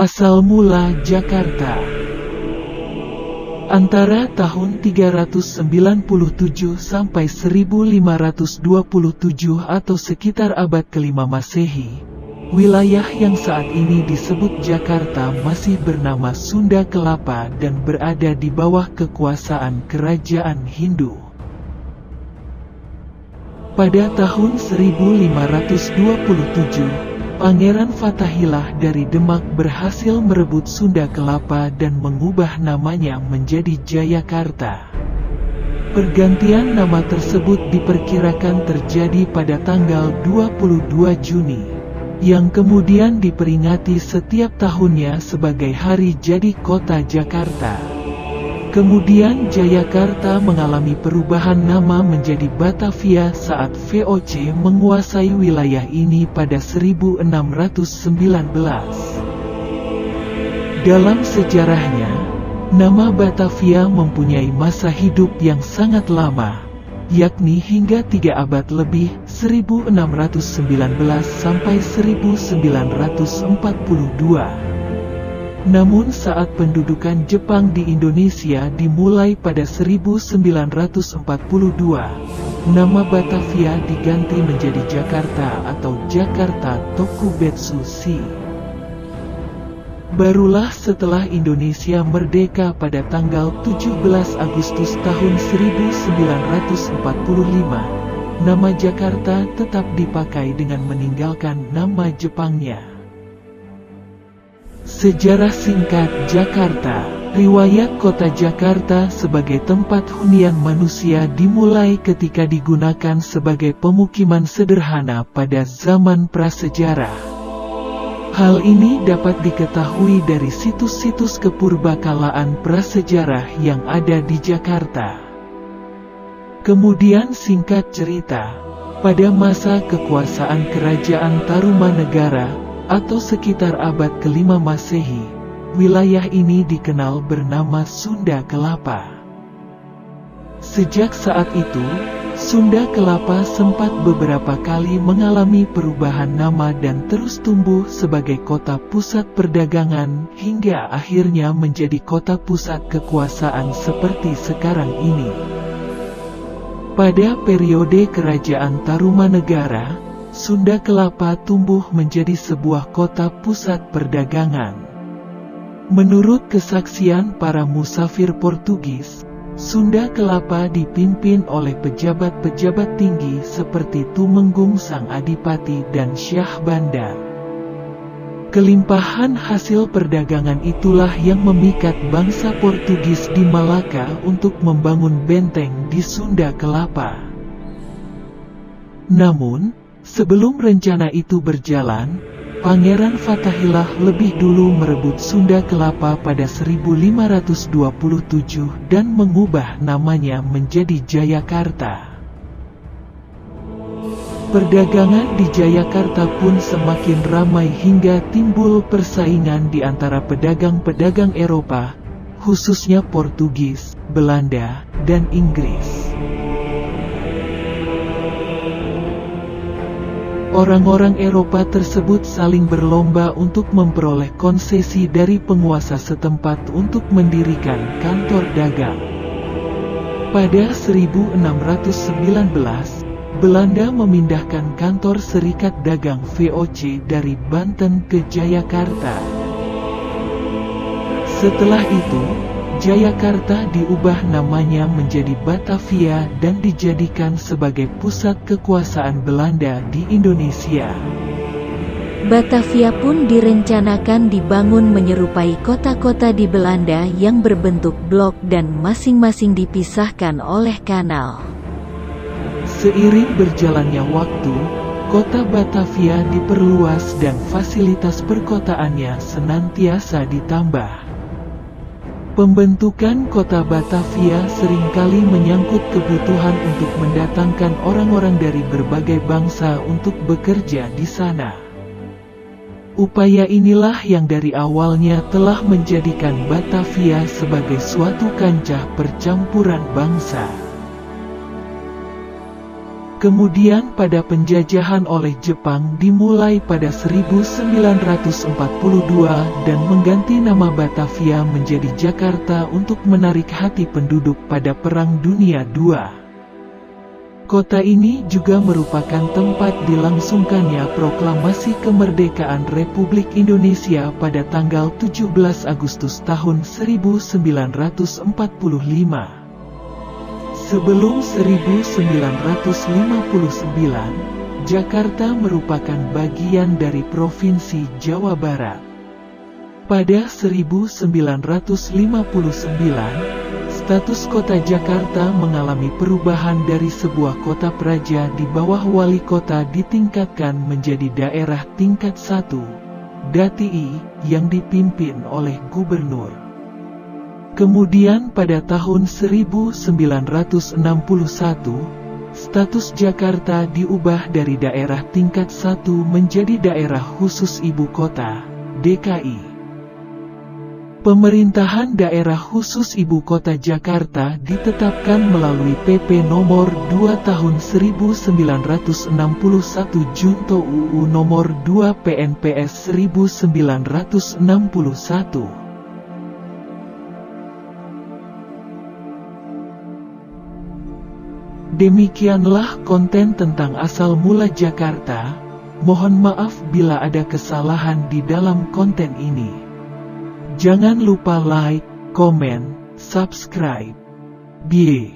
Asal mula Jakarta. Antara tahun 397 sampai 1527 atau sekitar abad ke-5 Masehi, wilayah yang saat ini disebut Jakarta masih bernama Sunda Kelapa dan berada di bawah kekuasaan kerajaan Hindu. Pada tahun 1527, Pangeran Fathaillah dari Demak berhasil merebut Sunda Kelapa dan mengubah namanya menjadi Jayakarta. Pergantian nama tersebut diperkirakan terjadi pada tanggal 22 Juni, yang kemudian diperingati setiap tahunnya sebagai hari jadi kota Jakarta. Kemudian Jayakarta mengalami perubahan nama menjadi Batavia saat VOC menguasai wilayah ini pada 1619. Dalam sejarahnya, nama Batavia mempunyai masa hidup yang sangat lama, yakni hingga 3 abad lebih, 1619 sampai 1942. Namun saat pendudukan Jepang di Indonesia dimulai pada 1942, nama Batavia diganti menjadi Jakarta atau Jakarta Tokubetsu Shi. Barulah setelah Indonesia merdeka pada tanggal 17 Agustus tahun 1945, nama Jakarta tetap dipakai dengan meninggalkan nama Jepangnya. Sejarah singkat Jakarta. Riwayat kota Jakarta sebagai tempat hunian manusia dimulai ketika digunakan sebagai pemukiman sederhana pada zaman prasejarah. Hal ini dapat diketahui dari situs-situs kepurbakalaan prasejarah yang ada di Jakarta. Kemudian singkat cerita, pada masa kekuasaan Kerajaan Tarumanegara, atau sekitar abad ke-5 Masehi, wilayah ini dikenal bernama Sunda Kelapa. Sejak saat itu, Sunda Kelapa sempat beberapa kali mengalami perubahan nama dan terus tumbuh sebagai kota pusat perdagangan hingga akhirnya menjadi kota pusat kekuasaan seperti sekarang ini. Pada periode Kerajaan Tarumanegara, Sunda Kelapa tumbuh menjadi sebuah kota pusat perdagangan. Menurut kesaksian para musafir Portugis, Sunda Kelapa dipimpin oleh pejabat-pejabat tinggi seperti Tumenggung Sang Adipati dan Syah Bandar. Kelimpahan hasil perdagangan itulah yang memikat bangsa Portugis di Malaka untuk membangun benteng di Sunda Kelapa. Namun, sebelum rencana itu berjalan, Pangeran Fathaillah lebih dulu merebut Sunda Kelapa pada 1527 dan mengubah namanya menjadi Jayakarta. Perdagangan di Jayakarta pun semakin ramai hingga timbul persaingan di antara pedagang-pedagang Eropa, khususnya Portugis, Belanda, dan Inggris. Orang-orang Eropa tersebut saling berlomba untuk memperoleh konsesi dari penguasa setempat untuk mendirikan kantor dagang. Pada 1619, Belanda memindahkan kantor Serikat Dagang VOC dari Banten ke Jayakarta. Setelah itu, Jayakarta diubah namanya menjadi Batavia dan dijadikan sebagai pusat kekuasaan Belanda di Indonesia. Batavia pun direncanakan dibangun menyerupai kota-kota di Belanda yang berbentuk blok dan masing-masing dipisahkan oleh kanal. Seiring berjalannya waktu, kota Batavia diperluas dan fasilitas perkotaannya senantiasa ditambah. Pembentukan kota Batavia seringkali menyangkut kebutuhan untuk mendatangkan orang-orang dari berbagai bangsa untuk bekerja di sana. Upaya inilah yang dari awalnya telah menjadikan Batavia sebagai suatu kancah percampuran bangsa. Kemudian pada penjajahan oleh Jepang dimulai pada 1942 dan mengganti nama Batavia menjadi Jakarta untuk menarik hati penduduk pada Perang Dunia II. Kota ini juga merupakan tempat dilangsungkannya proklamasi kemerdekaan Republik Indonesia pada tanggal 17 Agustus tahun 1945. Sebelum 1959, Jakarta merupakan bagian dari Provinsi Jawa Barat. Pada 1959, status kota Jakarta mengalami perubahan dari sebuah kota praja di bawah wali kota ditingkatkan menjadi daerah tingkat 1, DATI, yang dipimpin oleh gubernur. Kemudian pada tahun 1961, status Jakarta diubah dari daerah tingkat 1 menjadi daerah khusus ibu kota, DKI. Pemerintahan daerah khusus ibu kota Jakarta ditetapkan melalui PP nomor 2 tahun 1961 Junto UU nomor 2 PNPS 1961. Demikianlah konten tentang asal mula Jakarta. Mohon maaf bila ada kesalahan di dalam konten ini. Jangan lupa like, komen, subscribe. Bye.